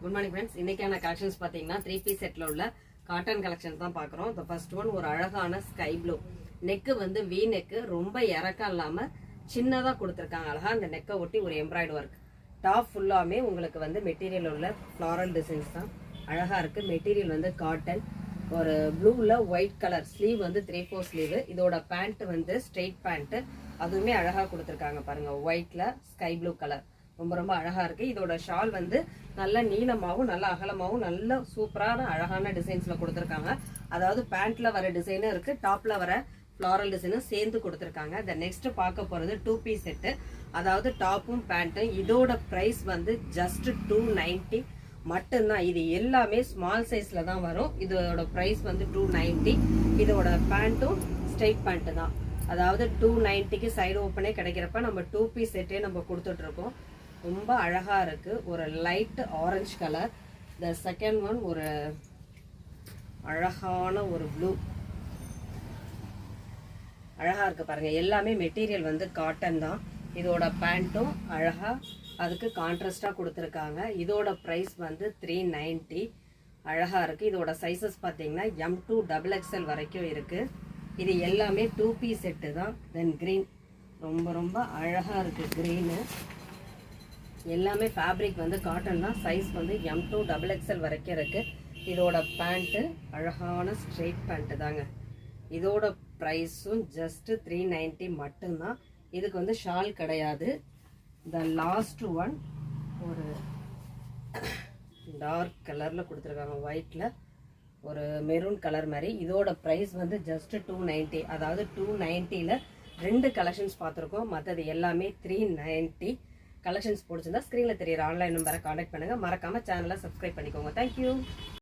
Good morning friends. இன்னைக்கான collections பார்த்தீங்கன்னா 3 piece settle உள்ள காட்டன் கலெக்ஷன் தான் பார்க்குறோம். இந்த ஃபர்ஸ்ட் ஒன் ஒரு அழகான ஸ்கை ப்ளூ நெக்கு வந்து வி நெக்கு, ரொம்ப இறக்கம் இல்லாமல் சின்னதாக கொடுத்துருக்காங்க. அழகா அந்த நெக்கை ஒட்டி ஒரு எம்ப்ராய்டு ஒர்க். டாப் ஃபுல்லாமே உங்களுக்கு வந்து மெட்டீரியல் உள்ள ஃப்ளாரல் டிசைன்ஸ் தான் அழகாக இருக்குது. மெட்டீரியல் வந்து காட்டன், ஒரு ப்ளூவில் ஒயிட் கலர் ஸ்லீவ் வந்து 3/4 ஸ்லீவ். இதோட பேண்ட் வந்து ஸ்ட்ரெயிட் பேண்ட்டு, அதுவுமே அழகாக கொடுத்துருக்காங்க பாருங்கள். ஒயிட்டில் ஸ்கை ப்ளூ கலர் ரொம்ப ரொம்ப அழகா இருக்கு. இதோட ஷால் வந்து நல்ல நீளமாகவும் நல்ல அகலமாகவும் நல்ல சூப்பரான அழகான டிசைன்ஸ்ல கொடுத்துருக்காங்க. அதாவது பேண்ட்ல வர டிசைனும் இருக்கு, டாப்ல வர ஃப்ளாரல் டிசைனும் சேர்ந்து கொடுத்துருக்காங்க. இந்த நெக்ஸ்ட் பார்க்க போறது 2 பீஸ் செட்டு, அதாவது டாப்பும் பேண்ட்டும். இதோட பிரைஸ் வந்து ஜஸ்ட் 290 மட்டும்தான். இது எல்லாமே ஸ்மால் சைஸ்ல தான் வரும். இதோட பிரைஸ் வந்து 290. இதோட பேண்ட்டும் ஸ்ட்ரெயிட் பேண்ட் தான். அதாவது 290க்கு சைடு ஓப்பனே கிடைக்கிறப்ப நம்ம 2 பீஸ் செட்டே நம்ம கொடுத்துட்டு இருக்கோம். ரொம்ப அழகா இருக்கு. ஒரு light orange colour. The second one ஒரு அழகான ஒரு ப்ளூ, அழகா இருக்கு பாருங்க. எல்லாமே மெட்டீரியல் வந்து காட்டன் தான். இதோட பேண்ட்டும் அழகா அதுக்கு கான்ட்ராஸ்டா கொடுத்துருக்காங்க. இதோட பிரைஸ் வந்து 390. அழகா இருக்கு. இதோட சைசஸ் பார்த்தீங்கன்னா M2 XXL வரைக்கும் இருக்கு. இது எல்லாமே 2 பீஸ் செட்டு தான். தென் கிரீன் ரொம்ப ரொம்ப அழகா இருக்கு. கிரீனு எல்லாமே ஃபேப்ரிக் வந்து காட்டன் தான். சைஸ் வந்து M2 XXL வரைக்கும் இருக்கு. இதோட பேண்ட்டு அழகான ஸ்ட்ரெயிட் பேண்ட்டு தாங்க. இதோட ப்ரைஸும் ஜஸ்ட் 390 மட்டும்தான். இதுக்கு வந்து ஷால் கிடையாது. த லாஸ்ட் ஒன் ஒரு டார்க் கலரில் கொடுத்துருக்காங்க, ஒயிட்டில் ஒரு மெரூன் கலர் மாதிரி. இதோட ப்ரைஸ் வந்து ஜஸ்ட் 290. அதாவது 290ல் 2 கலெக்ஷன்ஸ் பார்த்துருக்கோம், மற்றது எல்லாமே 390. கலெக்ஷன்ஸ் பிடிச்சிருந்தா ஸ்க்ரீனில் தெரியுற ஆன்லைன் நம்பரை காண்டாக்ட் பண்ணுங்கள். மறக்காமல் சேனலை சப்ஸ்கிரைப் பண்ணிக்கோங்க. தேங்க்யூ.